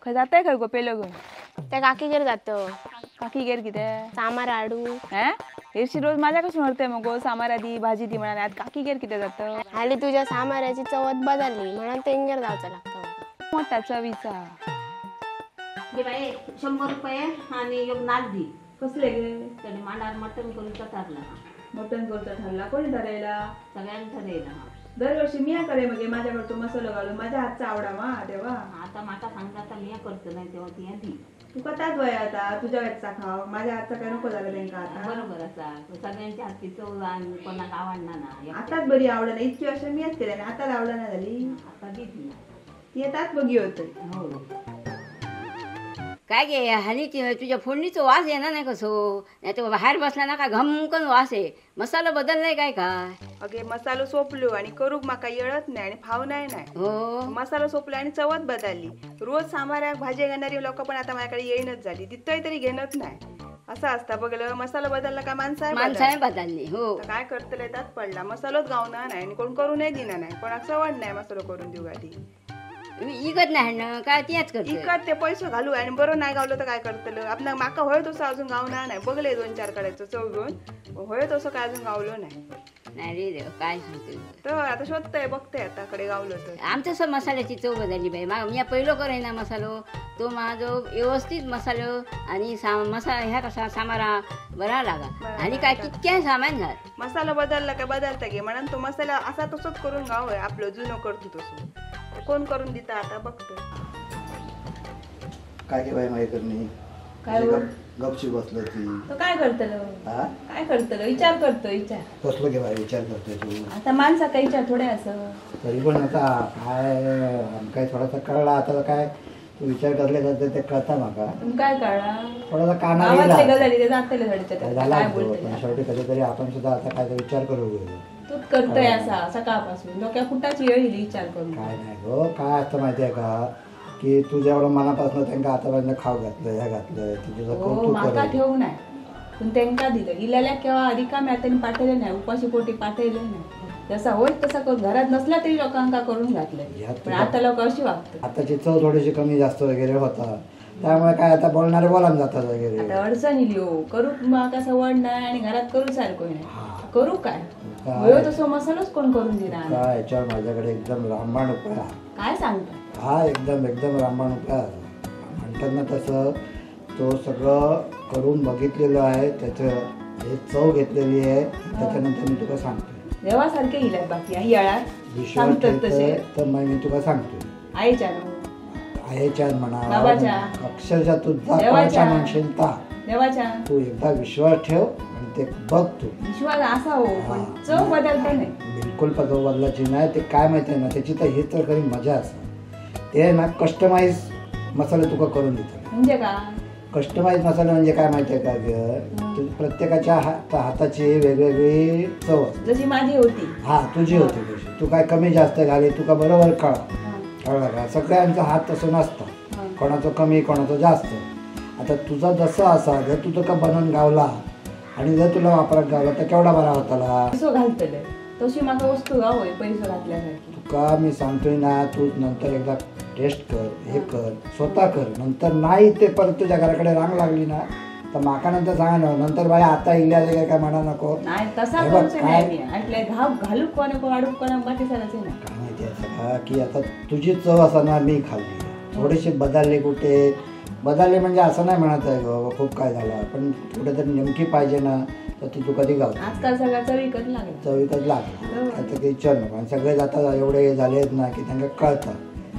खंय जाताय खंय गो पेलो घेऊन? त्या काकीगेर जातो. काकी गेर कितें? सामार हाडू. हे येशी रोज माझ्या कशी व्हरते मग गो सामारा दी भाजी दी म्हणाले आज काकी गेर कितें जातं? हाली तुझ्या सामाराची चवत बदलली म्हणून तेंगेर जावचं लागतं. मोठा चवीचा. दे बाई 100 रुपये आणि एक नाच दी. कसले गे? त्याने मांडार मटण करूचा ठरला. मटण करता ठरला कोणी ठरयला? सगळ्यांनी ठरवलं. दरवर्षी मी करे मग माझ्याकडे माझा घालून माझ्या हातचा आवडावा तेव्हा. आता माका सांगता आता मी करतो नाही तेव्हा ती दी. तुका त्याच वय आता तुझ्या हातचा खाव माझ्या हातचा काय नको झालं त्यांका आता. बरोबर असा सगळ्यांच्या हातची चव आणि कोणाक आवडणार ना. आताच बरी आवड नाही इतकी वर्ष मी केली आणि आता आवडा नाही झाली. आता देत ती येतात बघी होत. हो काय गे हाली तुझ्या फोडणीचा वास येणार नाही कसो नाही तर बाहेर बसला ना का घमकन वास आहे. मसाला बदललाय काय काय? अगे मसालो सोपलो आणि करूक माका येळत नाही आणि फाव नाही. हो मसालो सोपलो आणि चवत बदलली. रोज सामाऱ्याक भाजी घेणारी लोक पण आता माझ्याकडे येईनच झाली. तिथंही तरी घेणत नाही. असं असता बघलं मसाला बदलला का माणसाने बदलली. हो काय करतले त्यात पडला मसालोच गावना नाही आणि कोण करूनही दिना नाही. कोणाक सवड नाही मसालो करून देऊ गाठी. इकत नाही ना काय तेच करतो. इकत ते पैसे घालू आणि बरं नाही गावलं तर काय करतलं आपल्या माका होय तसं अजून गावणार नाही. बघले 2-4 कडायचं चव घेऊन होय तसं काय अजून गावलं नाही. नाही रे देव काय सांगतो. तर आता शोधतंय बघते आता कडे गावलं तर. आमच्या सब मसाल्याची चव बदलली बाई. मी पहिलो करे ना मसालो तो माझो व्यवस्थित मसालो आणि मसाला ह्या कसा सामारा बरा लागा आणि काय कितक्या सामान घाल. मसाला बदलला काय बदलता घे म्हणून तो मसाला असा तसंच करून गाव आहे आपलं जुनं करतो तसं. कोण करून देता आता बघतो. काय के बाई माहिती करणे काय गपची बसलं ती. तो काय करतलो? हा काय करतलो? विचार करतो विचार. बसलो के बाई विचार करतोय तू. आता माणसा काही विचार थोडे असं. तरी पण आता काय थोडासा कळला आता काय तू विचार करले करते ते कळता माका. तुम्ही काय कळला? थोडासा काना गावातले गेला गजाली ते जातले झाडीच्या झाला काय तो. पण बोलतोय? शेवटी कधीतरी आपण सुद्धा आता काय विचार करू गेलो. तूच करतोय असा सकाळपासून डोक्या फुटाची येईल विचार करून. काय नाही गो काय असतं माहिती आहे का की तुझ्या एवढं मनापासून त्यांना आतापर्यंत खाऊ घातलं ह्या घातलं तुझं हो कौतुक माका करू. ठेवू नाही पण त्यांका दिलं. इल्याला केव्हा रिकाम्या त्यांनी पाठवले नाही उपाशी पोटी पाठवले नाही. जसा होय तसा करून घरात नसला तरी लोकांका करून घातलंय. पण आता लोक अशी वागतात. आताची चव थोडीशी कमी जास्त वगैरे होता त्यामुळे काय आता बोलणारे बोलान जातात वगैरे. आता अडचण इली हो करू माका सवड नाही आणि घरात करू सारखं नाही. करू काय होय तसं मसालाच कोण करून देणार. काय याच्यावर माझ्याकडे एकदम रामबाण उपाय आहे. काय सांगता? हा एकदम रामबाण उपाय आहे. म्हणतात ना तसं तो सगळं करून बघितलेलं आहे त्याचं हे चव घेतलेली आहे त्याच्यानंतर मी तुला सांगतोय. देवासारखे इलाय बाकी येळात विश्वास सांगतात तसे. ठेवतोय तर मग मी तुला सांगतोय. आईच्या आईच्या म्हणा बाबाच्या. अक्षरशः तुझा देवाच्या. म्हणशील ता देवाच्या तू एकदा विश्वास ठेव आणि ते बघ तू. विश्वास असा हो पण चव बदलता नाही. बिलकुल पदव बदलायची नाही. ते काय माहिती आहे ना त्याची तर हीच तर खरी मजा असते. ते ना कस्टमाइज मसाले तुका करून देतात. म्हणजे का कस्टमाइज मसाले म्हणजे काय माहिती आहे का प्रत्येकाच्या हाताची वेगवेगळी चव असते. जशी माझी होती. हा तुझी होती तशी. तू काय कमी जास्त घाले तुका बरोबर कळला का. सगळ्यांचा हात तसं नसतं. कोणाचं कमी कोणाचं जास्त. आता तुझा जसं असा जर तू तुका बनवून गावला आणि जर तुला वापरात गावला तर केवढा बरा होता. पैसो घालतले तशी माका वस्तू गाव पैसो घातल्यासारखी. तुका मी सांगतोय ना तू नंतर एकदा टेस्ट कर हे कर स्वतः कर. नंतर नाही ते परत तुझ्या घराकडे रांग लागली ना तर माका नंतर सांगा ना नंतर बाई आता इल्याचे काय म्हणा नको. नाही तसा हे बघ, करूच नाही मी. ऐकलंय घालूक कोणा कोण अडूक कोणा बाकी सगळ्याचे नाही. काय माहिती असं का की आता तुझी चव असताना मी खाल्ली थोडीशी बदलली कुठे बदलली म्हणजे असं नाही म्हणत आहे गं खूप काय झालं पण कुठेतरी नेमकी पाहिजे ना तर ती तू कधी गावते. आजकाल सगळ्याचा विकत लागला. चवीतच लागली आता काही विचार नको. आणि सगळे जातात एवढे झाले आहेत ना की त्यांना कळतं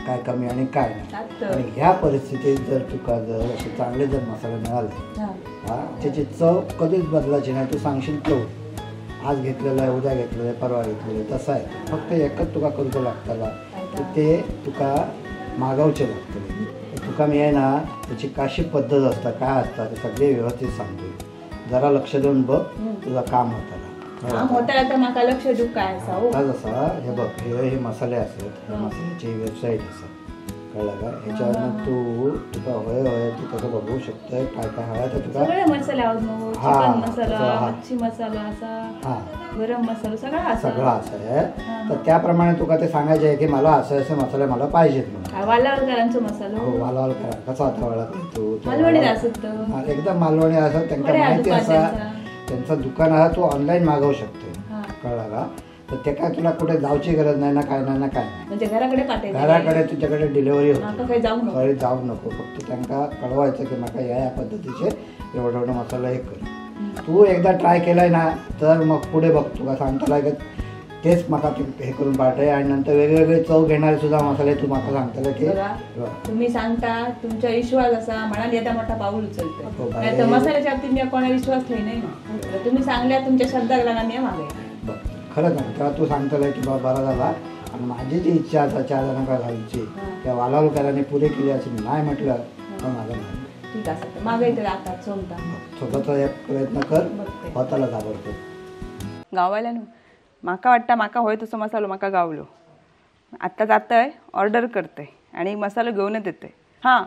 काय कमी आणि काय नाही. आणि ह्या परिस्थितीत जर तुका जर असे चांगले जर मसाले मिळाले हा त्याची चव कधीच बदलायची नाही. तू सांगशील तो आज घेतलेलं आहे उद्या घेतलेलं आहे परवा घेतलेलं आहे तसं आहे. फक्त एकच तुका करूचं लागताला की ते तुका मागवचे लागतले. तुका मी आहे ना त्याची काशी पद्धत असता काय असतं ते सगळे व्यवस्थित सांगतो. जरा लक्ष देऊन बघ तुझं काम होतं. होता आता माका लक्ष देऊ काय असा हो. जसं हे बघ हे मसाले असतात ह्या मसाल्याची वेबसाईट असतात कळलं का. ह्याच्यावरनं तू तुका होय तू कसं बघू शकतोय काय काय हवं तर तुका सगळे मसाले आहोत मग चिकन मसाला मच्छी मसाला असा गरम मसाला सगळा सगळं असं आहे. तर त्याप्रमाणे तुका ते सांगायचे आहे की मला असं मसाले मला पाहिजेत म्हणून. वालावलकरांचो मसालो हो वालावल करा कसा होता वाला तू तो मालवणी वालावल- असत तो. हा, एकदम मालवणी असं त्यांना बरे आहे माहिती दुकान असा त्यांचा. त्यांचं दुकान आहे तू ऑनलाईन मागवू शकते हा. कळला का तर ते काय तुला कुठे जाऊची गरज नाही ना काय नाही ना काय नाही म्हणजे घराकडे पाठवायचं घराकडे तुझ्याकडे डिलिव्हरी आता होते काही जाऊ नको घरी जाऊ नको फक्त त्यांना कळवायचं की माका या पद्धतीचे एवढा एवढा मसाला हे कर तू एकदा ट्राय केलाय ना तर मग पुढे बघ तुला सांगताला की तेच माका तू हे करून पाठव आणि नंतर वेगवेगळे चव घेणारे सुद्धा मसाले तू माका सांगताला की बघा, बघ. तुम्ही सांगता तुमचा विश्वास असा म्हणाल येता मोठा पाऊल हो, उचलतो बाई. नाही तर मसाल्याच्या बाबतीत मी कोणा विश्वास ठेवी नाही ना तर तुम्ही सांगल्या तुमच्या शब्दाक लागला मी मागे बघ खरंच ना तेव्हा तू सांगताला की बाबा बरा झाला आणि माझी जी इच्छा आता 4 जणांना घालची त्या वालावलकरांनी पुरे केली अशी नाही म्हटलं तर माझं नाही ठीक आहे तर मागे इथे राहतात सोमता स्वतःचा एक प्रयत्न कर बघते. स्वतःला घाबरतो गाववाल्यानं माका वाटतं माका होय तसं मसालो माका गावलो आत्ता जातंय ऑर्डर करतंय आणि मसालो घेऊनच येते हां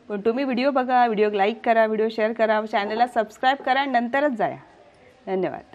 पण तुम्ही व्हिडिओ बघा व्हिडिओ लाईक करा व्हिडिओ शेअर करा चॅनलला सबस्क्राईब करा आणि नंतरच जाया धन्यवाद